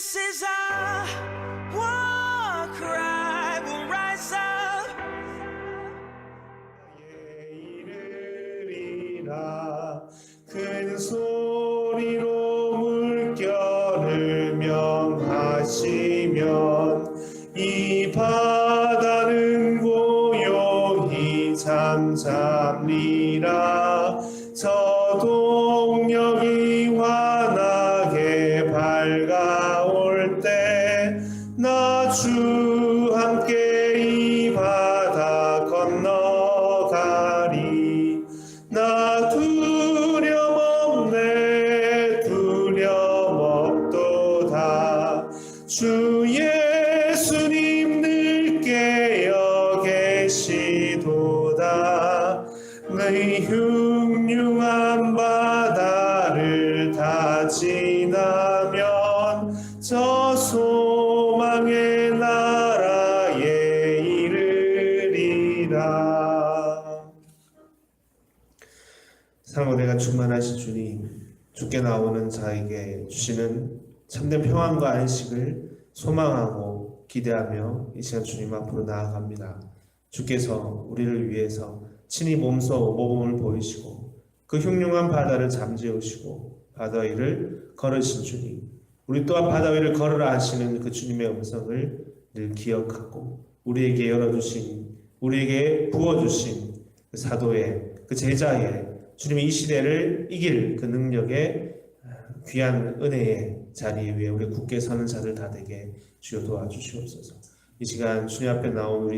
This is our war cry. We'll rise up. 이르리라 큰 소리로 물결을 명하시면 이 바다는 고요히 잠잠리라. 저동력이 환하게 밝아올 때 나 주 함께 이 바다 건너가리. 나 두려움없네 두려움없도다. 주 예수님 늘 깨어 계시도다. 의 흉흉한 바다를 다 지나면 저 소망의 나라에 이르리라. 사랑으로 내가 충만하신 주님, 주께 나오는 자에게 주시는 참된 평안과 안식을 소망하고 기대하며 이 시간 주님 앞으로 나아갑니다. 주께서 우리를 위해서 친히 몸소 모범을 보이시고 그 흉흉한 바다를 잠재우시고 바다 위를 걸으신 주님, 우리 또한 바다 위를 걸으라 하시는 그 주님의 음성을 늘 기억하고 우리에게 열어주신, 우리에게 부어주신 그 사도의, 그 제자의, 주님이 이 시대를 이길 그 능력의 귀한 은혜의 자리 위에 우리 굳게 서는 자들 다 되게 주여 도와주시옵소서. 이 시간 주님 앞에 나온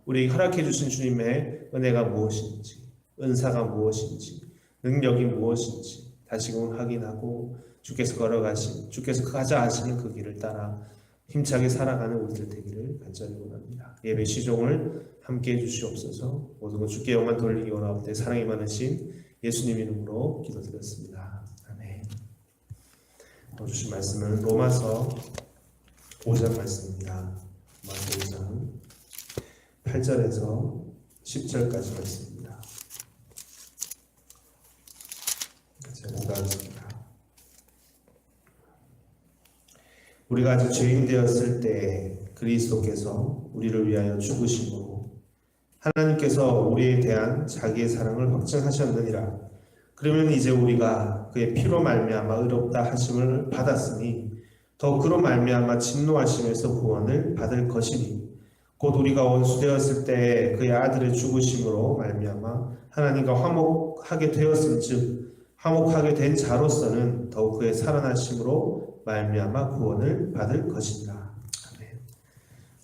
우리에게 허락해 주신 주님의 은혜가 무엇인지, 은사가 무엇인지, 능력이 무엇인지 다시금 확인하고 주께서 걸어가신, 주께서 가자 하시는 그 길을 따라 힘차게 살아가는 우리들 되기를 간절히 원합니다. 예배 시종을 함께 해주시옵소서. 모든 것 주께 영광 돌리기 원하옵되 사랑이 많으신 예수님 이름으로 기도드렸습니다. 아멘. 주신 말씀은 로마서 5장 말씀입니다. 로마서 5장 8절에서 10절까지 말씀입니다. 제가 보겠습니다. 우리가 아직 죄인 되었을 때 그리스도께서 우리를 위하여 죽으심으로 하나님께서 우리에 대한 자기의 사랑을 확증하셨느니라. 그러면 이제 우리가 그의 피로 말미암아 의롭다 하심을 받았으니 더욱 그로 말미암아 진노하심에서 구원을 받을 것이니 곧 우리가 원수되었을 때 그의 아들의 죽으심으로 말미암아 하나님과 화목하게 되었은즉 화목하게 된 자로서는 더욱 그의 살아나심으로 말미암아 구원을 받을 것이니라. 아멘.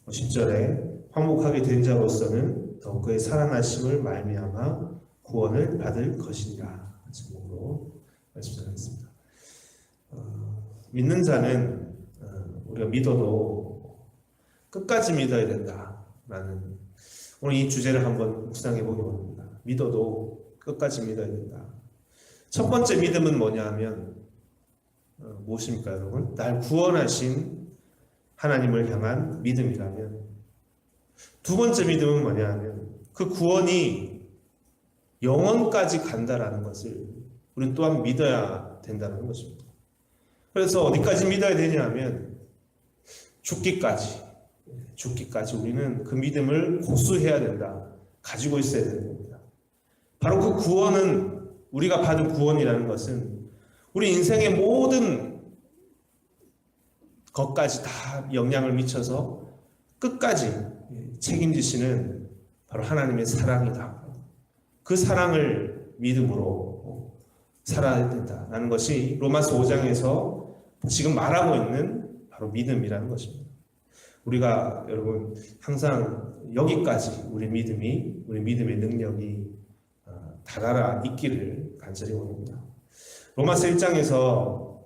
10절에 화목하게 된 자로서는 더욱 그의 살아나심을 말미암아 구원을 받을 것이니라 제목으로 말씀드리겠습니다. 믿는 자는 우리가 믿어도 끝까지 믿어야 된다라는 오늘 이 주제를 한번 묵상해 보기 원합니다. 믿어도 끝까지 믿어야 된다. 첫 번째 믿음은 뭐냐 하면 무엇입니까 여러분? 날 구원하신 하나님을 향한 믿음이라면, 두 번째 믿음은 뭐냐 하면 그 구원이 영원까지 간다라는 것을 우리는 또한 믿어야 된다는 것입니다. 그래서 어디까지 믿어야 되냐 하면 죽기까지 우리는 그 믿음을 고수해야 된다. 가지고 있어야 되는 겁니다. 바로 그 구원은, 우리가 받은 구원이라는 것은 우리 인생의 모든 것까지 다 영향을 미쳐서 끝까지 책임지시는 바로 하나님의 사랑이다. 그 사랑을 믿음으로 살아야 된다라는 것이 로마서 5장에서 지금 말하고 있는 바로 믿음이라는 것입니다. 우리가 여러분 항상 여기까지 우리 믿음의 능력이 다다라 있기를 간절히 원합니다. 로마서 1장에서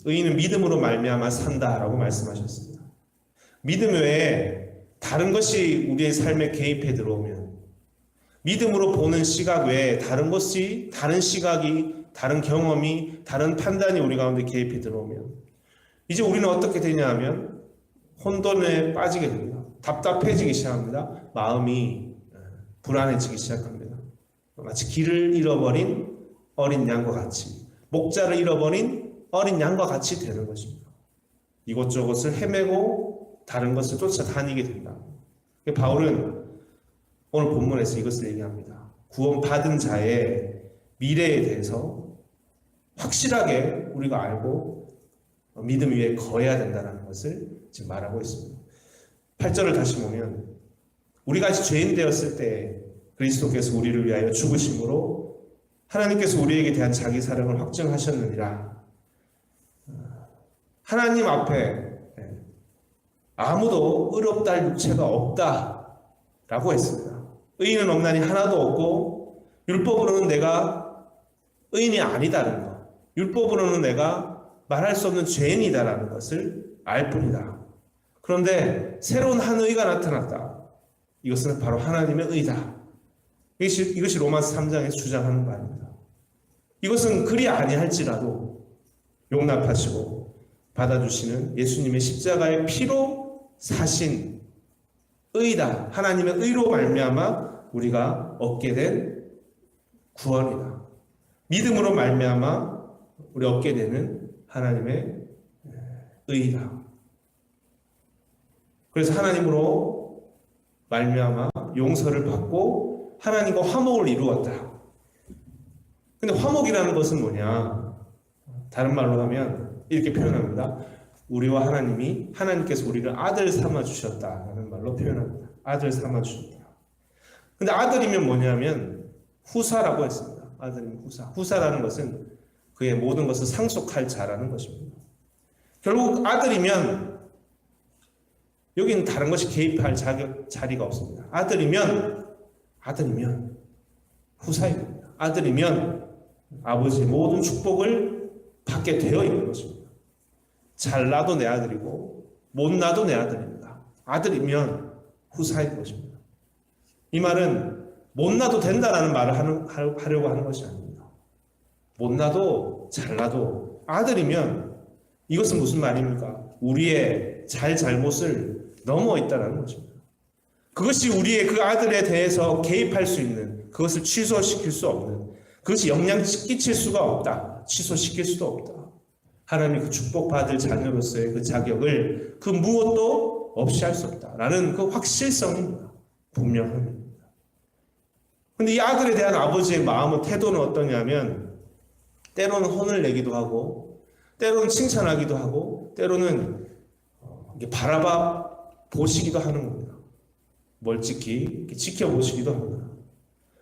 의인은 믿음으로 말미암아 산다라고 말씀하셨습니다. 믿음 외에 다른 것이 우리의 삶에 개입해 들어오면, 믿음으로 보는 시각 외에 다른 것이, 다른 시각이, 다른 경험이, 다른 판단이 우리 가운데 개입해 들어오면 이제 우리는 어떻게 되냐 하면 혼돈에 빠지게 됩니다. 답답해지기 시작합니다. 마음이 불안해지기 시작합니다. 마치 길을 잃어버린 어린 양과 같이, 목자를 잃어버린 어린 양과 같이 되는 것입니다. 이곳저곳을 헤매고 다른 것을 쫓아다니게 된다. 바울은 오늘 본문에서 이것을 얘기합니다. 구원받은 자의 미래에 대해서 확실하게 우리가 알고 믿음 위에 거해야 된다는 것을 지금 말하고 있습니다. 8절을 다시 보면 우리가 아직 죄인 되었을 때 그리스도께서 우리를 위하여 죽으심으로 하나님께서 우리에게 대한 자기 사랑을 확증하셨느니라. 하나님 앞에 아무도 의롭다 할 육체가 없다라고 했습니다. 의인은 없나니 하나도 없고 율법으로는 내가 의인이 아니다라는 것, 율법으로는 내가 말할 수 없는 죄인이다라는 것을 알 뿐이다. 그런데 새로운 한 의가 나타났다. 이것은 바로 하나님의 의다. 이것이 로마서 3장에서 주장하는 바입니다. 이것은 그리 아니할지라도 용납하시고 받아주시는 예수님의 십자가의 피로 사신 의다. 하나님의 의로 말미암아 우리가 얻게 된 구원이다. 믿음으로 말미암아 우리 얻게 되는 하나님의 의다. 그래서 하나님으로 말미암아 용서를 받고 하나님과 화목을 이루었다. 근데 화목이라는 것은 뭐냐? 다른 말로 하면 이렇게 표현합니다. 우리와 하나님께서 우리를 아들 삼아 주셨다라는 말로 표현합니다. 아들 삼아 주셨다. 근데 아들이면 뭐냐면 후사라고 했습니다. 아들이면 후사. 후사라는 것은 그의 모든 것을 상속할 자라는 것입니다. 결국 아들이면 여기는 다른 것이 개입할 자리가 없습니다. 아들이면 후사입니다. 아들이면 아버지의 모든 축복을 받게 되어 있는 것입니다. 잘나도 내 아들이고 못나도 내 아들입니다. 아들이면 후사인 것입니다. 이 말은 못나도 된다라는 말을 하려고 하는 것이 아닙니다. 못나도 잘나도 아들이면 이것은 무슨 말입니까? 우리의 잘못을 넘어 있다는 것입니다. 그것이 우리의 그 아들에 대해서 개입할 수 있는, 그것을 취소시킬 수 없는, 그것이 영향 끼칠 수가 없다. 취소시킬 수도 없다. 하나님이 그 축복받을 자녀로서의 그 자격을 그 무엇도 없이 할 수 없다라는 그 확실성입니다. 분명합니다. 그런데 이 아들에 대한 아버지의 마음은, 태도는 어떠냐면 때로는 혼을 내기도 하고 때로는 칭찬하기도 하고 때로는 바라봐 보시기도 하는 겁니다. 멀찍이 지켜보시기도 합니다.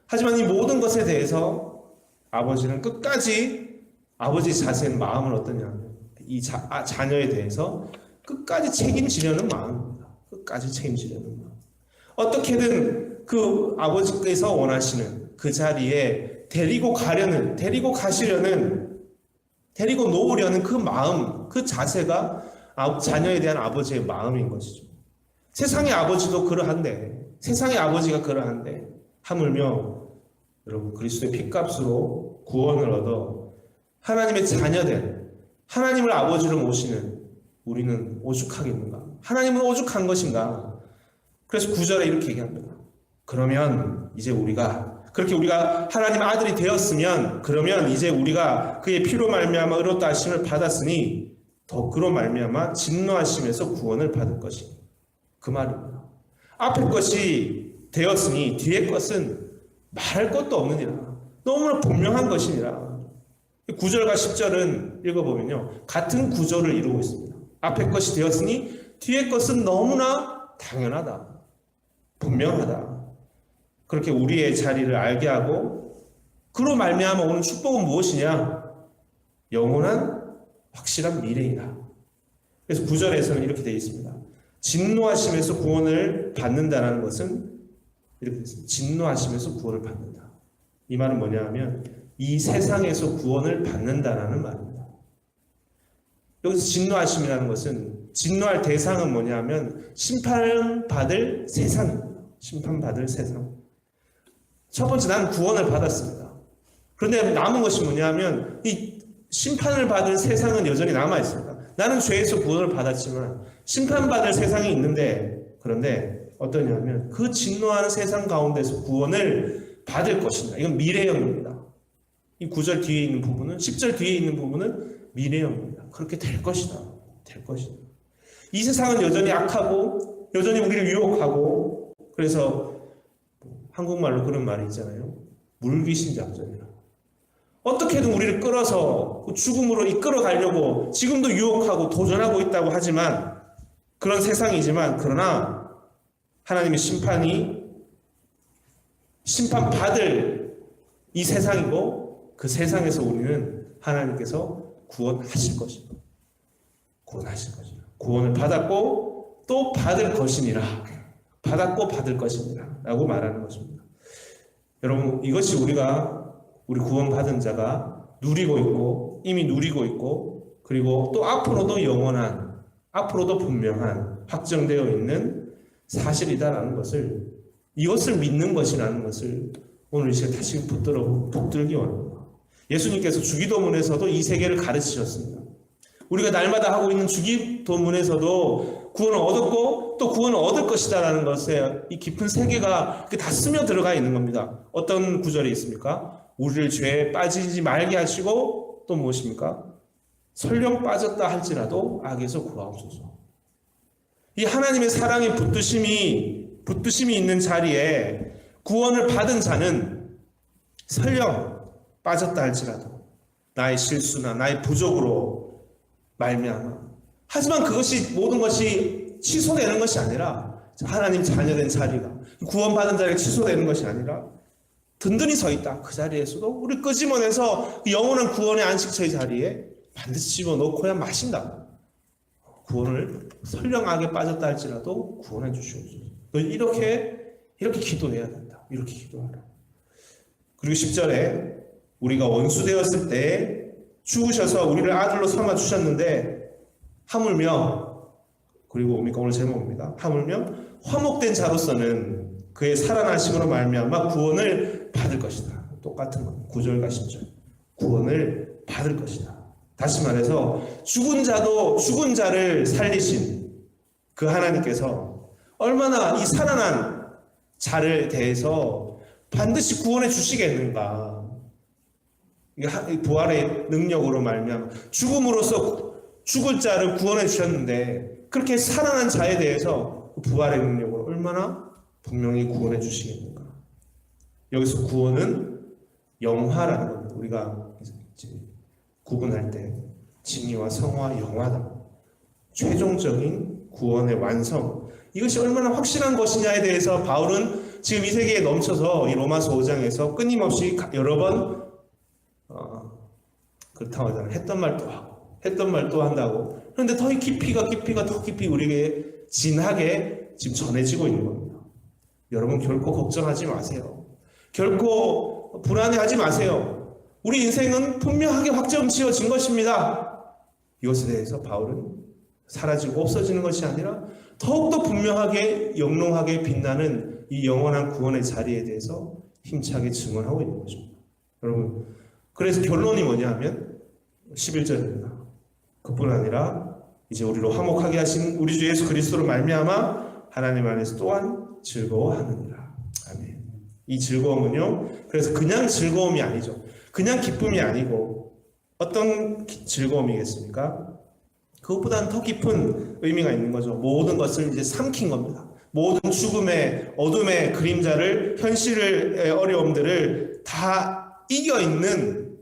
하지만 이 모든 것에 대해서 아버지는 끝까지, 아버지 자세의 마음은 어떠냐면 이 자녀에 대해서 끝까지 책임지려는 마음입니다. 끝까지 책임지려는 마음. 어떻게든 그 아버지께서 원하시는 그 자리에 데리고 가시려는, 데리고 놓으려는 그 마음, 그 자세가 자녀에 대한 아버지의 마음인 것이죠. 세상의 아버지도 그러한데, 세상의 아버지가 그러한데, 하물며 여러분 그리스도의 핏값으로 구원을 얻어 하나님의 자녀된, 하나님을 아버지로 모시는 우리는 오죽하겠는가? 하나님은 오죽한 것인가? 그래서 9절에 이렇게 얘기합니다. 그러면 이제 우리가 하나님 아들이 되었으면, 그러면 이제 우리가 그의 피로 말미암아 의롭다 하심을 받았으니 더 그로 말미암아 진노하심에서 구원을 받을 것이니, 그 말입니다. 앞에 것이 되었으니 뒤에 것은 말할 것도 없느니라. 너무나 분명한 것이니라. 9절과 10절은 읽어보면요, 같은 구조를 이루고 있습니다. 앞에 것이 되었으니 뒤에 것은 너무나 당연하다, 분명하다. 그렇게 우리의 자리를 알게 하고 그로 말미암아 오는 축복은 무엇이냐? 영원한 확실한 미래이다. 그래서 9절에서는 이렇게 되어 있습니다. 진노하심에서 구원을 받는다는 것은 이렇게 되어 있습니다. 진노하심에서 구원을 받는다. 이 말은 뭐냐 하면 이 세상에서 구원을 받는다라는 말입니다. 여기서 진노하심이라는 것은, 진노할 대상은 뭐냐 하면 심판받을 세상입니다. 심판받을 세상. 첫 번째, 나는 구원을 받았습니다. 그런데 남은 것이 뭐냐 하면 이 심판을 받을 세상은 여전히 남아 있습니다. 나는 죄에서 구원을 받았지만 심판받을 세상이 있는데, 그런데 어떠냐면 그 진노하는 세상 가운데서 구원을 받을 것이다. 이건 미래형입니다. 이 9절 뒤에 있는 부분은, 10절 뒤에 있는 부분은 미래형입니다. 그렇게 될 것이다. 될 것이다. 이 세상은 여전히 악하고 여전히 우리를 유혹하고, 그래서 한국말로 그런 말이 있잖아요. 물귀신 작전이라. 어떻게든 우리를 끌어서 죽음으로 이끌어 가려고 지금도 유혹하고 도전하고 있다고 하지만, 그런 세상이지만, 그러나 하나님의 심판받을 이 세상이고, 그 세상에서 우리는 하나님께서 구원하실 것입니다. 구원하실 것이라. 구원을 받았고 또 받을 것이니라. 받았고 받을 것이니라 라고 말하는 것입니다. 여러분, 이것이 우리 구원받은 자가 누리고 있고, 이미 누리고 있고, 그리고 또 앞으로도 영원한, 앞으로도 분명한, 확정되어 있는 사실이다라는 것을, 이것을 믿는 것이라는 것을 오늘 이 시간 다시 붙들기 원합니다. 예수님께서 주기도문에서도 이 세계를 가르치셨습니다. 우리가 날마다 하고 있는 주기도문에서도 구원을 얻었고 또 구원을 얻을 것이다라는 것에 이 깊은 세계가 다 스며 들어가 있는 겁니다. 어떤 구절이 있습니까? 우리를 죄에 빠지지 말게 하시고, 또 무엇입니까? 설령 빠졌다 할지라도 악에서 구하옵소서. 이 하나님의 사랑의 붙드심이 있는 자리에 구원을 받은 자는 설령 빠졌다 할지라도 나의 실수나 나의 부족으로 말미암아, 하지만 그것이 모든 것이 취소되는 것이 아니라, 하나님 자녀된 자리가, 구원받은 자리가 취소되는 것이 아니라 든든히 서 있다. 그 자리에서도 우리 끄집어내서 영원한 구원의 안식처의 자리에 반드시 집어넣고야 마신다. 구원을 설령 악에 빠졌다 할지라도 구원해 주시옵소서. 너 이렇게 기도해야 된다. 이렇게 기도하라. 그리고 10절에 우리가 원수 되었을 때 죽으셔서 우리를 아들로 삼아 주셨는데, 하물며, 그리고 뭡니까? 오늘 제목입니다. 하물며 화목된 자로서는 그의 살아나심으로 말미암아 구원을 받을 것이다. 똑같은 것. 9절과 10절. 구원을 받을 것이다. 다시 말해서 죽은 자를 살리신 그 하나님께서 얼마나 이 살아난 자를 대해서 반드시 구원해 주시겠는가. 부활의 능력으로 말미암아 죽음으로써 죽을 자를 구원해 주셨는데, 그렇게 살아난 자에 대해서 부활의 능력으로 얼마나 분명히 구원해 주시겠는가. 여기서 구원은 영화라는 겁니다. 우리가 구분할 때 진리와 성화, 영화다. 최종적인 구원의 완성, 이것이 얼마나 확실한 것이냐에 대해서 바울은 지금 이 세계에 넘쳐서 이 로마서 5장에서 끊임없이 여러 번 그렇다고 하잖아요. 했던 말도 하고 했던 말도 한다고. 그런데 더 깊이가 더 깊이 우리에게 진하게 지금 전해지고 있는 겁니다. 여러분, 결코 걱정하지 마세요. 결코 불안해하지 마세요. 우리 인생은 분명하게 확정 지어진 것입니다. 이것에 대해서 바울은 사라지고 없어지는 것이 아니라 더욱더 분명하게 영롱하게 빛나는 이 영원한 구원의 자리에 대해서 힘차게 증언하고 있는 것입니다. 여러분, 그래서 결론이 뭐냐 하면 11절입니다. 그뿐 아니라 이제 우리로 화목하게 하신 우리 주 예수 그리스도로 말미암아 하나님 안에서 또한 즐거워하느니라. 아멘. 이 즐거움은요, 그래서 그냥 즐거움이 아니죠. 그냥 기쁨이 아니고 어떤 즐거움이겠습니까? 그것보다는 더 깊은 의미가 있는 거죠. 모든 것을 이제 삼킨 겁니다. 모든 죽음의 어둠의 그림자를, 현실의 어려움들을 다 이겨있는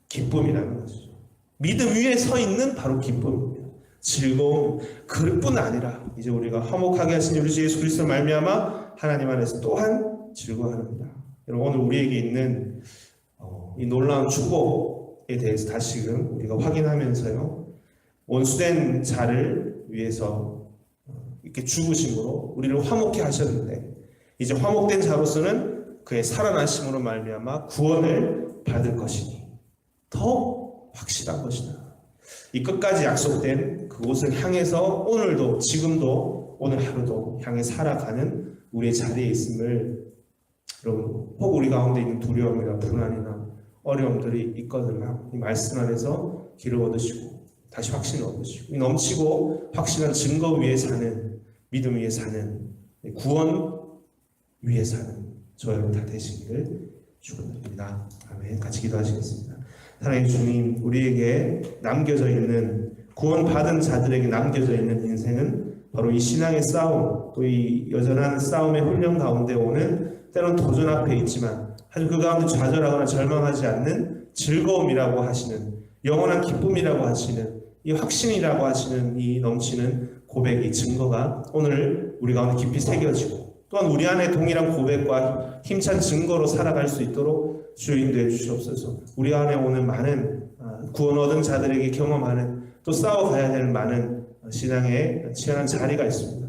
기쁨이라는 것이죠. 믿음 위에 서 있는 바로 기쁨입니다. 즐거움, 그뿐 아니라 이제 우리가 화목하게 하신 우리 주 예수 그리스도 말미암아 하나님 안에서 또한 즐거워합니다. 여러분, 오늘 우리에게 있는 이 놀라운 축복에 대해서 다시금 우리가 확인하면서요, 원수된 자를 위해서 이렇게 죽으심으로 우리를 화목케 하셨는데, 이제 화목된 자로서는 그의 살아나심으로 말미암아 구원을 받을 것이니 더 확실한 것이다. 이 끝까지 약속된 그곳을 향해서 오늘도, 지금도, 오늘 하루도 향해 살아가는 우리의 자리에 있음을, 여러분, 혹 우리 가운데 있는 두려움이나 불안이나 어려움들이 있거든요. 이 말씀 안에서 길을 얻으시고 다시 확신을 얻으시고 넘치고 확실한 증거 위에 사는, 믿음 위에 사는, 구원 위에 사는 저 여러분 다 되시기를 축원드립니다. 아멘. 같이 기도하시겠습니다. 하나님 주님, 우리에게 남겨져 있는 구원받은 자들에게 남겨져 있는 인생은 바로 이 신앙의 싸움, 또 이 여전한 싸움의 훈련 가운데 오는 때론 도전 앞에 있지만 하지만 그 가운데 좌절하거나 절망하지 않는 즐거움이라고 하시는, 영원한 기쁨이라고 하시는, 이 확신이라고 하시는 이 넘치는 고백이, 증거가 오늘 우리 가운데 깊이 새겨지고 또한 우리 안에 동일한 고백과 힘찬 증거로 살아갈 수 있도록 주여 인도해 주시옵소서. 우리 안에 오는 많은 구원 얻은 자들에게 경험하는, 또 싸워가야 될 많은 신앙의 치열한 자리가 있습니다.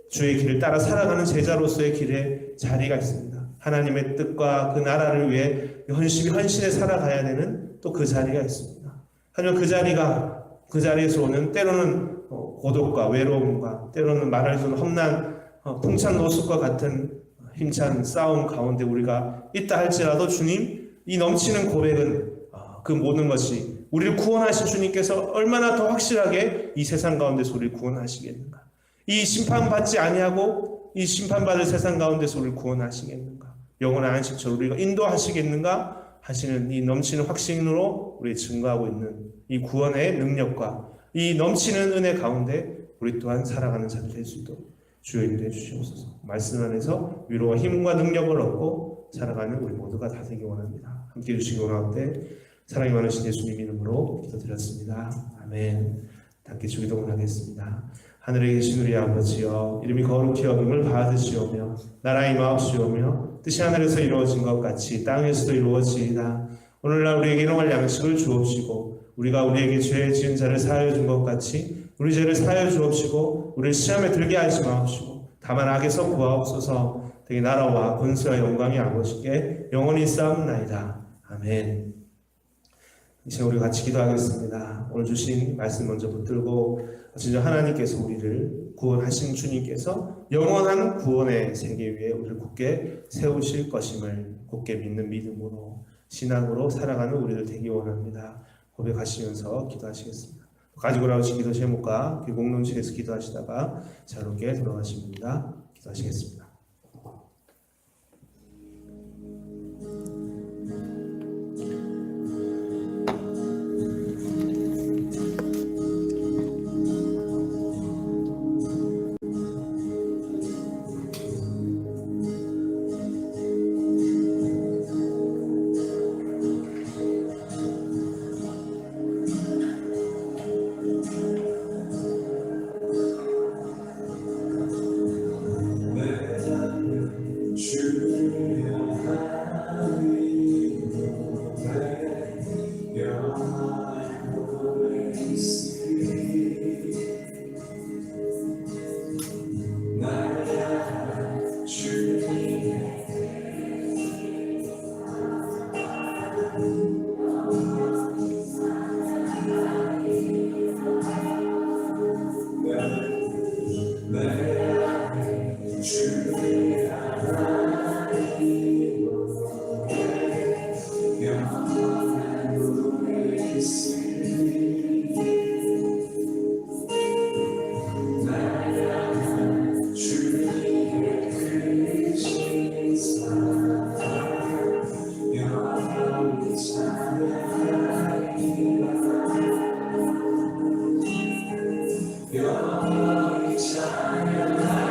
주의 길을 따라 살아가는 제자로서의 길에 자리가 있습니다. 하나님의 뜻과 그 나라를 위해 헌신해 살아가야 되는 또 그 자리가 있습니다. 하지만 그 자리에서 오는 때로는 고독과 외로움과 때로는 말할 수 없는 험난 풍찬 노숙과 같은 힘찬 싸움 가운데 우리가 있다 할지라도 주님, 이 넘치는 고백은 그 모든 것이 우리를 구원하신 주님께서 얼마나 더 확실하게 이 세상 가운데서 우리를 구원하시겠는가, 이 심판받지 아니하고 이 심판받을 세상 가운데서 우리를 구원하시겠는가, 영원한 안식처로 우리가 인도하시겠는가 하시는 이 넘치는 확신으로 우리 증거하고 있는 이 구원의 능력과 이 넘치는 은혜 가운데 우리 또한 살아가는 삶이 될 수 있도록 주여 인도해 주시옵소서. 말씀 안에서 위로와 힘과 능력을 얻고 살아가는 우리 모두가 다 되기 원합니다. 함께 해주시기 원하는데 사랑이 많으신 예수님 이름으로 기도드렸습니다. 아멘. 함께 주기도문 하겠습니다. 하늘에 계신 우리 아버지여, 이름이 거룩히 여김을 받으시오며 나라의 마옵시오며 뜻이 하늘에서 이루어진 것 같이 땅에서도 이루어지이다. 오늘날 우리에게 일용할 양식을 주옵시고 우리가 우리에게 죄 지은 자를 사하여 준 것 같이 우리 죄를 사하여 주옵시고 우리를 시험에 들게 하지 마옵시고 다만 악에서 구하옵소서. 되게 나라와 권세와 영광이 아버지께 영원히 쌓옵나이다. 아멘. 이제 우리 같이 기도하겠습니다. 오늘 주신 말씀 먼저 붙들고 진짜 하나님께서 우리를 구원하신 주님께서 영원한 구원의 세계 위에 우리를 굳게 세우실 것임을 굳게 믿는 믿음으로 신앙으로 살아가는 우리를 되기 원합니다. 고백하시면서 기도하시겠습니다. 가지고 나오신 기도 제목과 공동체에서 기도하시다가 자유롭게 돌아가십니다. 기도하시겠습니다. 영원히 찬양하리